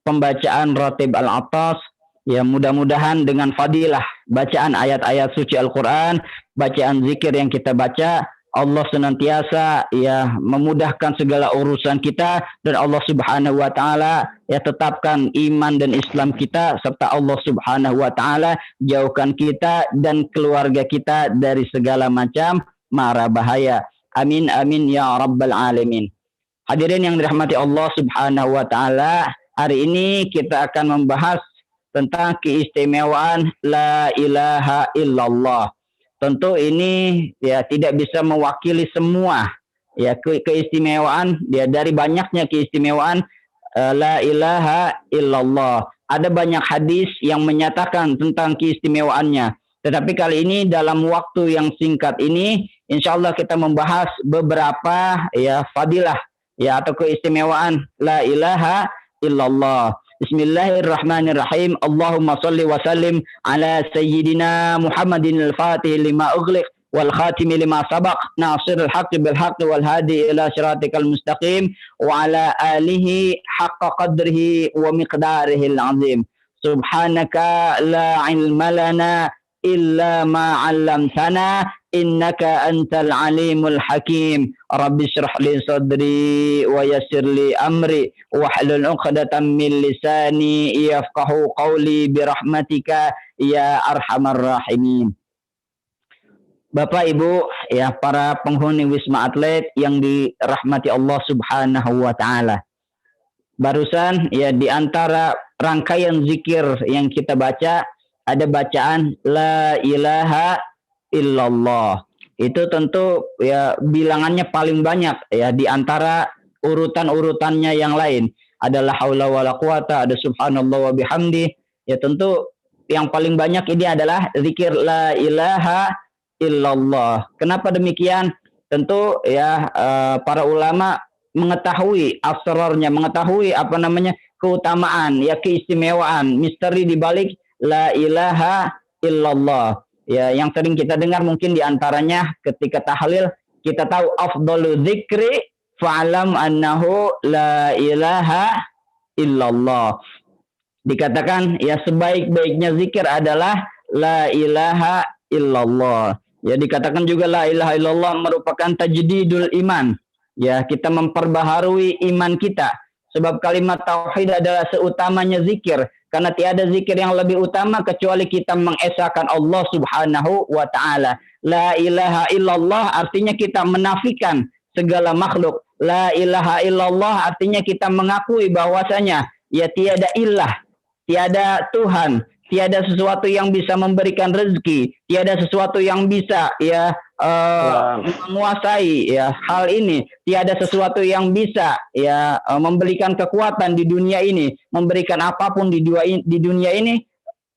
pembacaan ratib al-atas. Ya, mudah-mudahan dengan fadilah bacaan ayat-ayat suci Al-Quran, bacaan zikir yang kita baca, Allah senantiasa ya memudahkan segala urusan kita, dan Allah Subhanahu wa taala ya tetapkan iman dan Islam kita, serta Allah Subhanahu wa taala jauhkan kita dan keluarga kita dari segala macam mara bahaya. Amin amin ya rabbal alamin. Hadirin yang dirahmati Allah Subhanahu wa taala, hari ini kita akan membahas tentang keistimewaan la ilaha illallah. Tentu ini ya tidak bisa mewakili semua ya keistimewaan ya, dari banyaknya keistimewaan la ilaha illallah. Ada banyak hadis yang menyatakan tentang keistimewaannya. Tetapi kali ini dalam waktu yang singkat ini, insya Allah kita membahas beberapa ya fadilah ya atau keistimewaan la ilaha illallah. Bismillahirrahmanirrahim. Allahumma salli wa sallim ala sayyidina Muhammadin al-fatih lima ughliq wal khatimi lima sabaq nasirul haqqi bil haqqi wal hadi ila siratikal mustaqim wa ala alihi haqqa qadrihi wa miqdarihi al-azim. Subhanaka la ilma lana illa ma 'allamtana innaka antal alimul hakim. Rabbi shrah li sadri wa yassir li amri wahlul 'uqdatam min lisani yafqahu qawli bi rahmatika ya arhamar rahimin. Bapak Ibu ya, para penghuni Wisma Atlet yang dirahmati Allah Subhanahu wa taala. Barusan ya di antara rangkaian zikir yang kita baca ada bacaan la ilaha illallah. Itu tentu ya bilangannya paling banyak ya di antara urutan-urutannya yang lain. Ada la haula wala quwata, ada subhanallah wa bihamdi. Ya tentu yang paling banyak ini adalah zikir la ilaha illallah. Kenapa demikian? Tentu ya para ulama mengetahui asrarnya, mengetahui keutamaan, ya keistimewaan, misteri di balik la ilaha illallah. Ya, yang sering kita dengar mungkin diantaranya ketika tahlil, kita tahu afdalu dzikri fa'lam annahu la ilaha illallah. Dikatakan ya sebaik-baiknya zikir adalah la ilaha illallah. Ya dikatakan juga la ilaha illallah merupakan tajdidul iman. Ya, kita memperbaharui iman kita. Sebab kalimat tauhid adalah seutamanya zikir. Karena tiada zikir yang lebih utama kecuali kita mengesahkan Allah Subhanahu wa ta'ala. La ilaha illallah artinya kita menafikan segala makhluk. La ilaha illallah artinya kita mengakui bahwasanya ya tiada ilah, tiada Tuhan, tiada sesuatu yang bisa memberikan rezeki, tiada sesuatu yang bisa ya menguasai ya hal ini, tiada sesuatu yang bisa ya memberikan kekuatan di dunia ini, memberikan apapun di dunia ini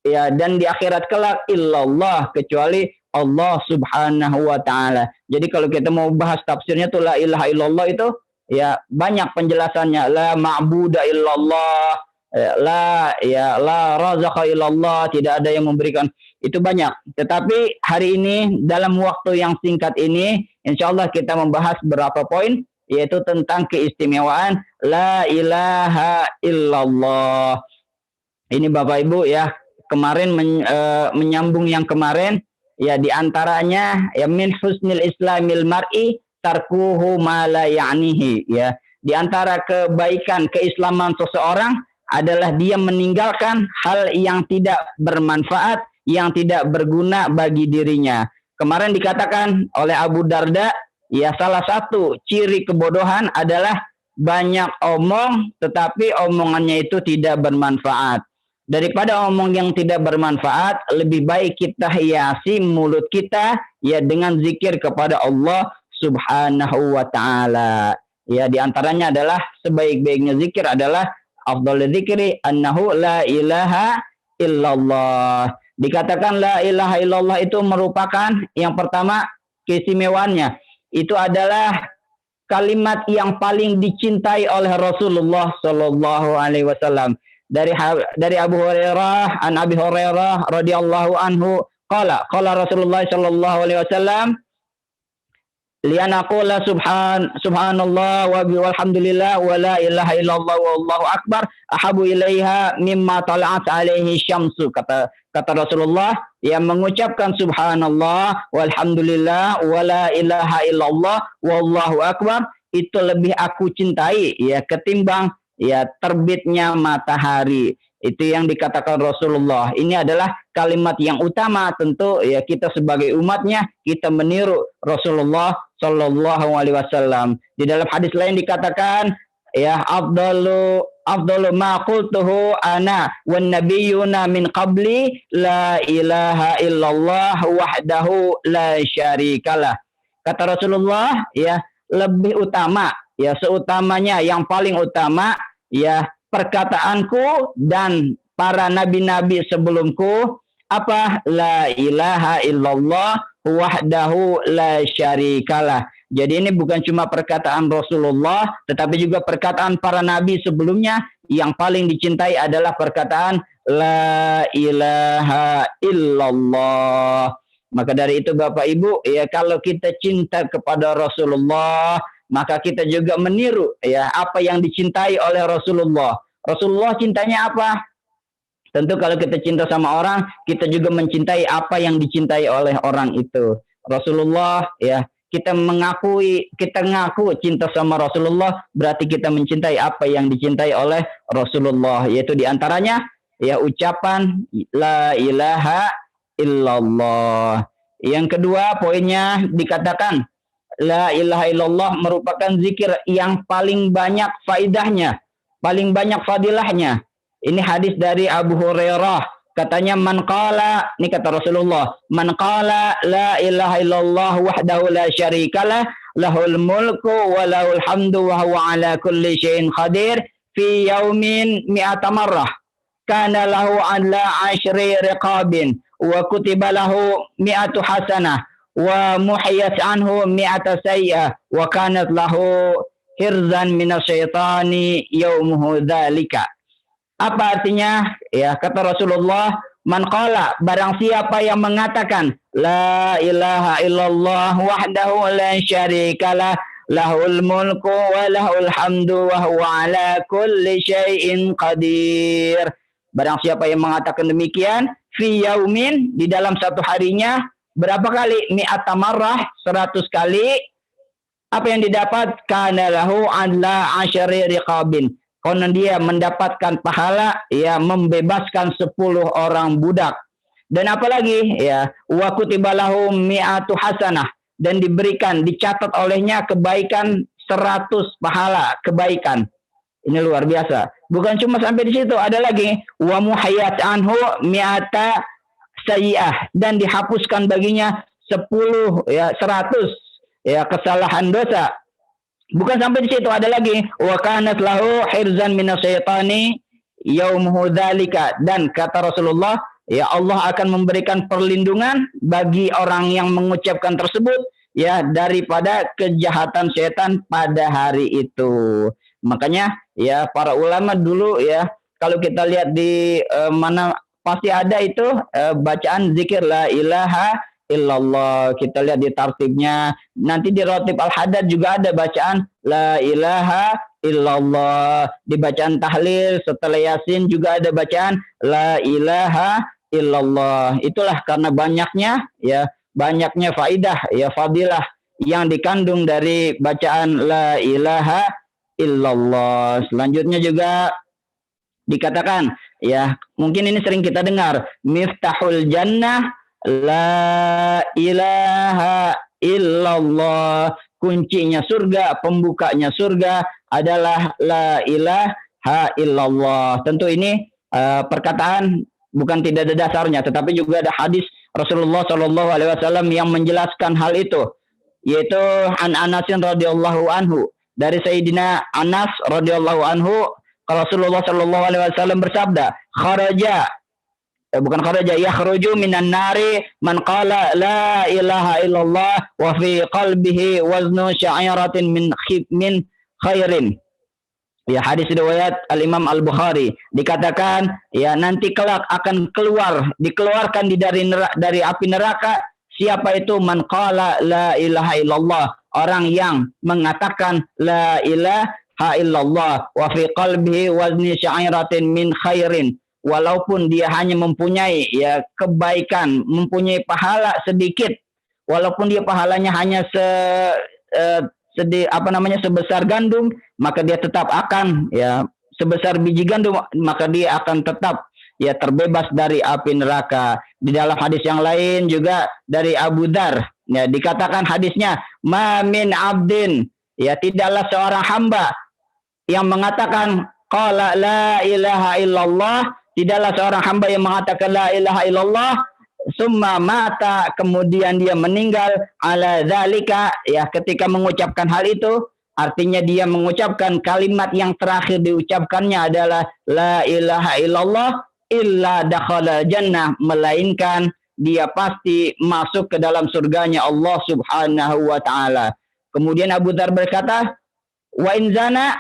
ya, dan di akhirat kelak illallah, kecuali Allah Subhanahu wa taala. Jadi kalau kita mau bahas tafsirnya tuh la ilaha illallah itu ya banyak penjelasannya. La ma'budu illallah, la razaqa illallah, tidak ada yang memberikan, itu banyak. Tetapi hari ini dalam waktu yang singkat ini insyaallah kita membahas beberapa poin, yaitu tentang keistimewaan la ilaha illallah. Ini Bapak Ibu ya, kemarin menyambung yang kemarin ya, diantaranya ya min husnil islamil mar'i tarkuhu ma la ya'nihi ya. Di antara kebaikan keislaman seseorang adalah dia meninggalkan hal yang tidak bermanfaat, yang tidak berguna bagi dirinya. Kemarin dikatakan oleh Abu Darda, ya salah satu ciri kebodohan adalah banyak omong tetapi omongannya itu tidak bermanfaat. Daripada omong yang tidak bermanfaat, lebih baik kita hiasi mulut kita ya dengan zikir kepada Allah Subhanahu wa taala. Ya, di antaranya adalah sebaik-baiknya zikir adalah afdhalul dzikri annahu la ilaha illallah. Dikatakan la ilaha illallah itu merupakan yang pertama keistimewaannya. Itu adalah kalimat yang paling dicintai oleh Rasulullah sallallahu alaihi wasallam. Dari Abu Hurairah, an Abi Hurairah radhiyallahu anhu qala Rasulullah sallallahu alaihi wasallam lianaqula subhanallah walhamdulillah wa la ilaha illallah wallahu akbar ahabu ilaiha mimma tala'at alaihi syamsu, kata Rasulullah, yang mengucapkan subhanallah walhamdulillah wa la ilaha illallah wallahu akbar itu lebih aku cintai ya ketimbang ya terbitnya matahari. Itu yang dikatakan Rasulullah. Ini adalah kalimat yang utama. Tentu ya kita sebagai umatnya kita meniru Rasulullah Shallallahu Alaihi Wasallam. Di dalam hadis lain dikatakan ya afdalu ma qultuhu ana wan nabiyuna min qabli la ilaha illallah wahdahu la syarikalah. Kata Rasulullah ya lebih utama ya seutamanya yang paling utama ya perkataanku dan para nabi-nabi sebelumku apa la ilaha illallah wahdahu la syarikalah. Jadi ini bukan cuma perkataan Rasulullah tetapi juga perkataan para nabi sebelumnya. Yang paling dicintai adalah perkataan la ilaha illallah. Maka dari itu Bapak Ibu ya kalau kita cinta kepada Rasulullah maka kita juga meniru ya apa yang dicintai oleh Rasulullah. Rasulullah cintanya apa? Tentu kalau kita cinta sama orang, kita juga mencintai apa yang dicintai oleh orang itu. Rasulullah ya, kita ngaku cinta sama Rasulullah, berarti kita mencintai apa yang dicintai oleh Rasulullah, yaitu diantaranya ya ucapan la ilaha illallah. Yang kedua poinnya dikatakan la ilaha illallah merupakan zikir yang paling banyak faidahnya, paling banyak fadilahnya. Ini hadis dari Abu Hurairah. Katanya man qala, ini kata Rasulullah, man qala la ilaha illallah wahdahu la syarikalah lahul mulku wa lahul hamdu wa huwa ala kulli syai'in qadir fi yaumin mi'ata marrah kana lahu ala ashri riqabin wa kutiba lahu mi'atu hasanah wa muhiyat anhu mi'ata sayyi'ah wa kanat lahu hirzan minasyaitani yaumuhu dzalika. Apa artinya? Ya, kata Rasulullah, man qala, barang siapa yang mengatakan la ilaha illallah wahdahu la syarikalah lahul mulku wa lahul hamdu wa huwa ala kulli syai'in qadir. Barang siapa yang mengatakan demikian fi yaumin, di dalam satu harinya, berapa kali? Mi'ata marrah, 100 kali. Apa yang didapat? Kana lahu adla asyari riqabin. Konon dia mendapatkan pahala ya membebaskan 10 orang budak. Dan apalagi ya wa kutiba lahu mi'atu hasanah, dan dicatat olehnya kebaikan 100 pahala kebaikan. Ini luar biasa. Bukan cuma sampai di situ, ada lagi wa muhayyat anhu mi'ata sayyi'ah, dan dihapuskan baginya 10 ya 100 ya kesalahan dosa. Bukan sampai di situ, ada lagi wa kanat lahu hirzan minasyaitani yaumuhu dzalika, dan kata Rasulullah ya Allah akan memberikan perlindungan bagi orang yang mengucapkan tersebut ya daripada kejahatan setan pada hari itu. Makanya ya para ulama dulu ya kalau kita lihat di mana pasti ada itu bacaan zikir la ilaha illallah. Kita lihat di tartibnya. Nanti di Ratib Al-Haddad juga ada bacaan la ilaha illallah. Di bacaan tahlil setelah Yasin juga ada bacaan la ilaha illallah. Itulah karena banyaknya faidah ya fadilah yang dikandung dari bacaan la ilaha illallah. Selanjutnya juga dikatakan ya mungkin ini sering kita dengar miftahul jannah la ilaha illallah, kuncinya surga, pembukanya surga adalah la ilaha illallah. Tentu ini perkataan bukan tidak ada dasarnya, tetapi juga ada hadis Rasulullah Shallallahu Alaihi Wasallam yang menjelaskan hal itu, yaitu an Anasin radhiyallahu anhu, dari Sayyidina Anas radhiyallahu anhu, Rasulullah Shallallahu Alaihi Wasallam bersabda, yakhruju minan nari man qala la ilaha illallah wa fi qalbihi waznu sya'iratin min khairin. Ya, hadis riwayat Al-Imam Al-Bukhari. Dikatakan ya nanti kelak akan dikeluarkan dari api neraka siapa itu man qala la ilaha illallah, orang yang mengatakan la ilaha illallah wa fi qalbihi wazni sya'iratin min khairin, walaupun dia hanya mempunyai ya kebaikan, mempunyai pahala sedikit, walaupun dia pahalanya hanya sebesar gandum, maka dia tetap akan ya sebesar biji gandum, maka dia akan tetap ya terbebas dari api neraka. Di dalam hadis yang lain juga dari Abu Dzar, ya dikatakan hadisnya, ma min abdin, ya tidaklah seorang hamba yang mengatakan qala la ilaha illallah, tidaklah seorang hamba yang mengatakan la ilaha illallah summa mata, kemudian dia meninggal ala dzalika, ya ketika mengucapkan hal itu, artinya dia mengucapkan kalimat yang terakhir diucapkannya adalah la ilaha illallah, illa dakhala jannah, melainkan dia pasti masuk ke dalam surganya Allah Subhanahu wa taala. Kemudian Abu Dzar berkata, wa in zana,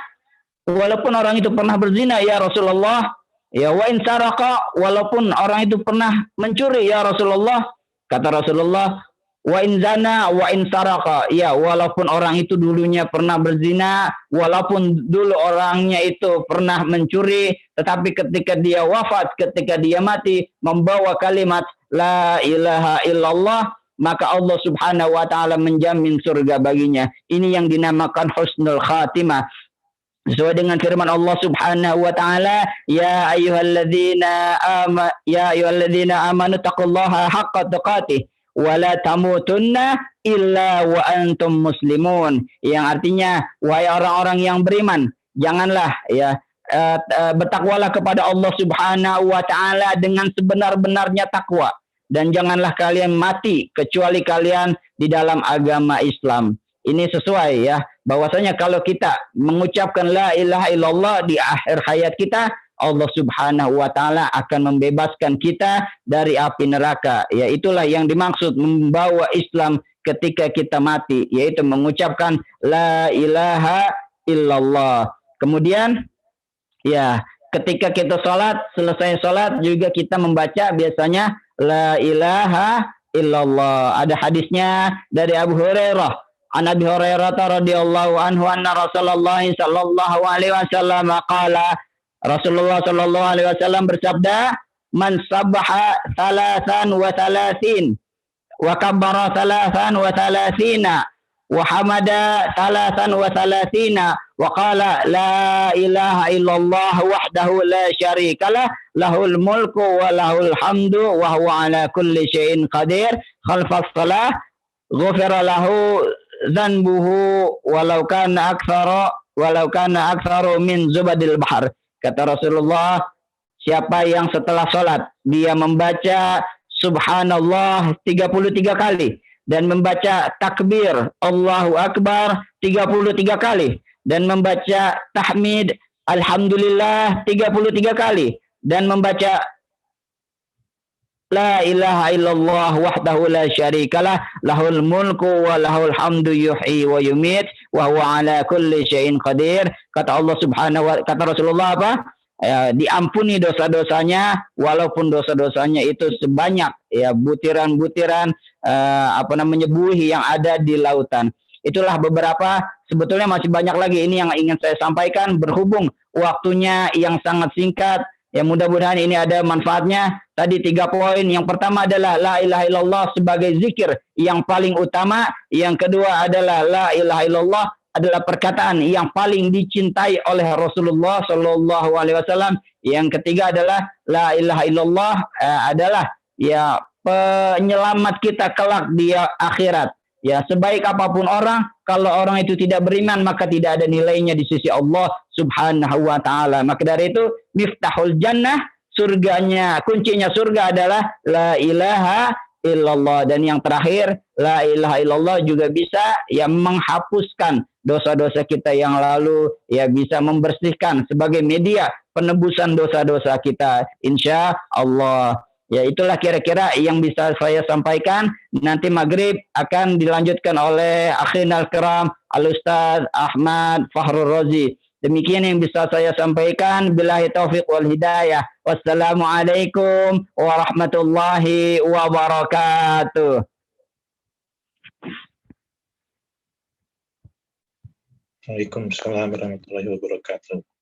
walaupun orang itu pernah berzina ya Rasulullah, ya wa in saraka, walaupun orang itu pernah mencuri ya Rasulullah, kata Rasulullah, wa in zana wa in saraka, ya walaupun orang itu dulunya pernah berzina, walaupun dulu orangnya itu pernah mencuri, tetapi ketika dia wafat, ketika dia mati membawa kalimat la ilaha illallah, maka Allah Subhanahu wa taala menjamin surga baginya. Ini yang dinamakan husnul khatimah. Sesuai dengan firman Allah Subhanahu wa taala, ya ayyuhalladzina amanu taqullaha haqqa tuqatih wa la tamutunna illa wa antum muslimun. Yang artinya, wahai orang-orang yang beriman, janganlah ya bertakwalah kepada Allah Subhanahu wa taala dengan sebenar-benarnya takwa, dan janganlah kalian mati kecuali kalian di dalam agama Islam. Ini sesuai ya, bahwasanya kalau kita mengucapkan la ilaha illallah di akhir hayat kita, Allah Subhanahu wa taala akan membebaskan kita dari api neraka. Ya, itulah yang dimaksud membawa Islam ketika kita mati, yaitu mengucapkan la ilaha illallah. Kemudian ya, ketika kita sholat, selesai sholat juga kita membaca biasanya la ilaha illallah. Ada hadisnya dari Abu Hurairah. An Abi Hurairah radhiyallahu anhu anna Rasulullah sallallahu alaihi wasallam qala, Rasulullah sallallahu alaihi wasallam bersabda, man sabbaha thalathan wa thalathin wa kabbara thalathan wa thalathina wa hamada thalathan wa thalathina wa qala la ilaha illallah wahdahu la syarikalah lahul mulku wa lahul hamdu wa huwa ala kulli syai'in qadir khalfas salah ghufira lahu zanbuhu walau kana aktsaru min zubadil bahar. Kata Rasulullah, siapa yang setelah sholat dia membaca subhanallah 33 kali dan membaca takbir Allahu Akbar 33 kali dan membaca tahmid alhamdulillah 33 kali dan membaca la ilaha illallah wahdahu la syarikalah lahul mulku wa lahul hamdu yuhyi wa yumit wa huwa ala kulli syai'in qadir. Kata Allah Subhanahu wa taala, kata Rasulullah apa? Diampuni dosa-dosanya walaupun dosa-dosanya itu sebanyak ya butiran-butiran buih yang ada di lautan. Itulah beberapa, sebetulnya masih banyak lagi ini yang ingin saya sampaikan, berhubung waktunya yang sangat singkat. Ya mudah-mudahan ini ada manfaatnya. Tadi 3 poin. Yang pertama adalah la ilaha illallah sebagai zikir yang paling utama. Yang kedua adalah la ilaha illallah adalah perkataan yang paling dicintai oleh Rasulullah Shallallahu Alaihi Wasallam. Yang ketiga adalah la ilaha illallah adalah ya penyelamat kita kelak di akhirat. Ya, sebaik apapun orang, kalau orang itu tidak beriman, maka tidak ada nilainya di sisi Allah Subhanahu wa taala. Maka dari itu, miftahul jannah, surganya, kuncinya surga adalah la ilaha illallah. Dan yang terakhir, la ilaha illallah juga bisa ya menghapuskan dosa-dosa kita yang lalu, ya bisa membersihkan sebagai media penebusan dosa-dosa kita, insya Allah. Ya, itulah kira-kira yang bisa saya sampaikan. Nanti maghrib akan dilanjutkan oleh akhinal kiram Al-Ustaz Ahmad Fakhrul Razi. Demikian yang bisa saya sampaikan. Billahi taufiq wal hidayah. Wassalamualaikum warahmatullahi wabarakatuh. Waalaikumsalam warahmatullahi wabarakatuh.